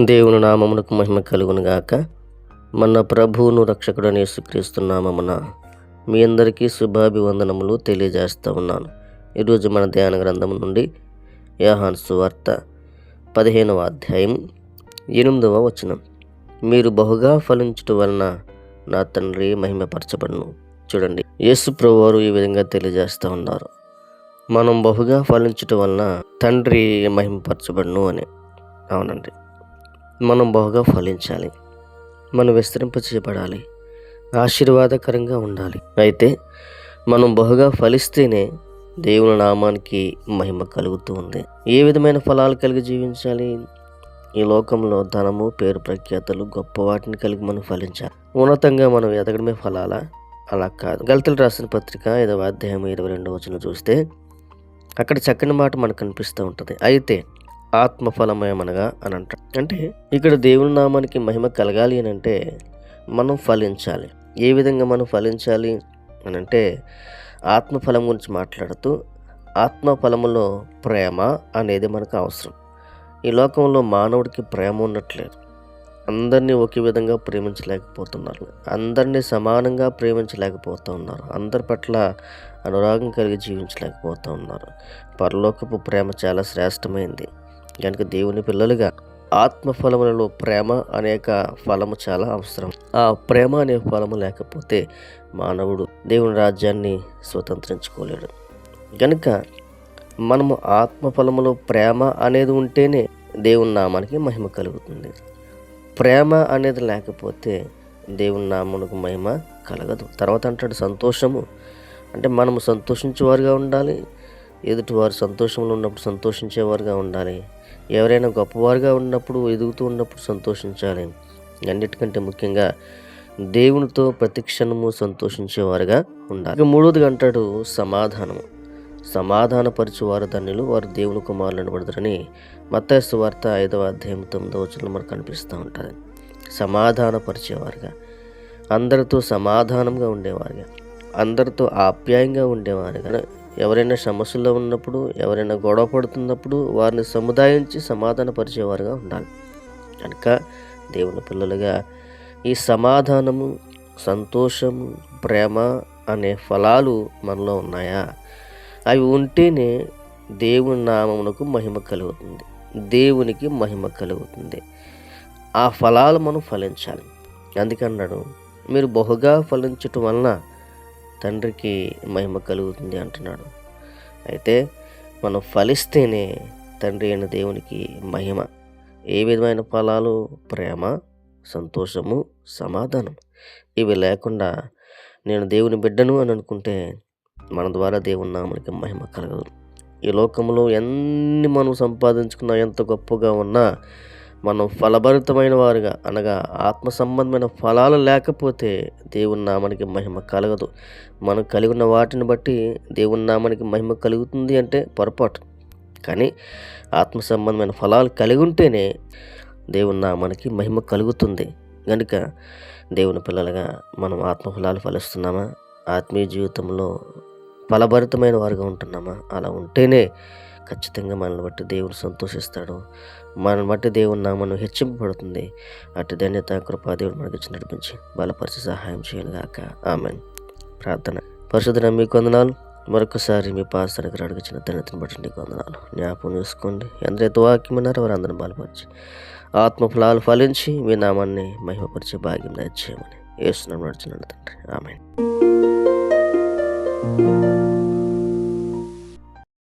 దేవుని నామమునకు మహిమ కలుగును గాక. మన ప్రభువును రక్షకుడైన యేసుక్రీస్తు నామమున మీ అందరికీ శుభాభివందనములు తెలియజేస్తూ ఉన్నాను. ఈరోజు మన ధ్యాన గ్రంథము నుండి యోహాను సువార్త 15వ అధ్యాయం 8వ వచనం. మీరు బహుగా ఫలించుట వలన నా తండ్రి మహిమపరచబడును. చూడండి, యేసు ప్రభువారు ఈ విధంగా తెలియజేస్తూ ఉన్నారు, మనం బహుగా ఫలించుట వలన తండ్రి మహిమపరచబడును అని. అవునండి, మనం బహుగా ఫలించాలి, మనం విస్తరింపచేయబడాలి, ఆశీర్వాదకరంగా ఉండాలి. అయితే మనం బహుగా ఫలిస్తేనే దేవుని నామానికి మహిమ కలుగుతూ ఉంది. ఏ విధమైన ఫలాలు కలిగి జీవించాలి? ఈ లోకంలో ధనము, పేరు, ప్రఖ్యాతలు, గొప్ప వాటిని కలిగి మనం ఫలించాలి. ఉన్నతంగా మనం ఎదగడమే ఫలాలా? అలా కాదు. గలతీయులకు రాసిన పత్రిక 5వ అధ్యాయం 22వ వచనం చూస్తే అక్కడ చక్కని మాట మనకు కనిపిస్తూ ఉంటుంది. అయితే ఆత్మఫలమేమనగా అని అంటారు. అంటే ఇక్కడ దేవుని నామానికి మహిమ కలగాలి అని అంటే మనం ఫలించాలి. ఏ విధంగా మనం ఫలించాలి అని అంటే ఆత్మఫలం గురించి మాట్లాడుతూ, ఆత్మఫలములో ప్రేమ అనేది మనకు అవసరం. ఈ లోకంలో మానవుడికి ప్రేమ ఉన్నట్లేదు. అందరినీ ఒకే విధంగా ప్రేమించలేకపోతున్నారు, అందరినీ సమానంగా ప్రేమించలేకపోతూ ఉన్నారు, అందరి పట్ల అనురాగం కలిగి జీవించలేకపోతూ ఉన్నారు. పరలోకపు ప్రేమ చాలా శ్రేష్టమైంది కనుక దేవుని పిల్లలుగా ఆత్మఫలములలో ప్రేమ అనేక ఫలము చాలా అవసరం. ఆ ప్రేమ అనే ఫలము లేకపోతే మానవుడు దేవుని రాజ్యాన్ని స్వతంత్రించుకోలేడు. కనుక మనము ఆత్మఫలములో ప్రేమ అనేది ఉంటేనే దేవుని నామానికి మహిమ కలుగుతుంది. ప్రేమ అనేది లేకపోతే దేవుని నామమునకు మహిమ కలగదు. తర్వాత అంటాడు సంతోషము. అంటే మనము సంతోషించేవారుగా ఉండాలి, ఎదుటివారు సంతోషంలో ఉన్నప్పుడు సంతోషించేవారుగా ఉండాలి, ఎవరైనా గొప్పవారుగా ఉన్నప్పుడు, ఎదుగుతూ ఉన్నప్పుడు సంతోషించాలి. అన్నిటికంటే ముఖ్యంగా దేవునితో ప్రతి క్షణము సంతోషించేవారుగా ఉండాలి. ఇక మూడోదిగా అంటాడు సమాధానము. సమాధానపరచువారు ధన్యులు, వారు దేవుని కుమారులను పడతారని మత్తయి సువార్త 5వ అధ్యాయం 9వ వచనంలో మనకు కనిపిస్తూ ఉంటుంది. సమాధానపరిచేవారుగా, అందరితో సమాధానంగా ఉండేవారుగా, అందరితో ఆప్యాయంగా ఉండేవారుగా, ఎవరైనా సమస్యల్లో ఉన్నప్పుడు, ఎవరైనా గొడవ పడుతున్నప్పుడు వారిని సముదాయించి సమాధానపరిచేవారుగా ఉండాలి. కనుక దేవుని పిల్లలుగా ఈ సమాధానము, సంతోషము, ప్రేమ అనే ఫలాలు మనలో ఉన్నాయా? అవి ఉంటేనే దేవుని నామమునకు మహిమ కలుగుతుంది, దేవునికి మహిమ కలుగుతుంది. ఆ ఫలాలు మనం ఫలించాలి. అందుకన్నాడు, మీరు బహుగా ఫలించటం వలన తండ్రికి మహిమ కలుగుతుంది అంటున్నాడు. అయితే మనం ఫలిస్తేనే తండ్రి అయిన దేవునికి మహిమ. ఏ విధమైన ఫలాలు? ప్రేమ, సంతోషము, సమాధానం. ఇవి లేకుండా నేను దేవుని బిడ్డను అని అనుకుంటే మన ద్వారా దేవుని నామానికి మహిమ కలగదు. ఈ లోకంలో ఎన్ని మనం సంపాదించుకున్నా, ఎంత గొప్పగా ఉన్నా, మనం ఫలభరితమైన వారుగా అనగా ఆత్మ సంబంధమైన ఫలాలు లేకపోతే దేవుని నామానికి మహిమ కలగదు. మనం కలిగి ఉన్న వాటిని బట్టి దేవుని నామానికి మహిమ కలుగుతుంది అంటే పొరపాటు. కానీ ఆత్మ సంబంధమైన ఫలాలు కలిగి ఉంటేనే దేవుని నామానికి మహిమ కలుగుతుంది. కనుక దేవుని పిల్లలుగా మనం ఆత్మఫలాలు ఫలిస్తున్నామా? ఆత్మీయ జీవితంలో ఫలభరితమైన వారుగా ఉంటున్నామా? అలా ఉంటేనే ఖచ్చితంగా మనల్ని బట్టి దేవుడు సంతోషిస్తాడు, మనల్ని బట్టి దేవుని నామను హెచ్చింపబడుతుంది. అటు ధన్యత, కృపా దేవుడు మనకి ఇచ్చి నడిపించి బలపరిచి సహాయం చేయను గాక. ఆమేన్. ప్రార్థన. పరిశుద్ధుడా, మీకు వందనాలు. మరొకసారి మీ పాస్తానికి అడిగించిన ధన్యతను బట్టి నీకు వందనాలు. జ్ఞాపకం చేసుకోండి, ఎందరైతే వాక్యం విన్నారో వారందరిని బలపరిచి ఆత్మఫలాలు ఫలించి మీ నామాన్ని మహిమపరిచే భాగ్యం దయచేయమని యేసు నామమున అడుగుచున్నాను తండ్రి. ఆమేన్.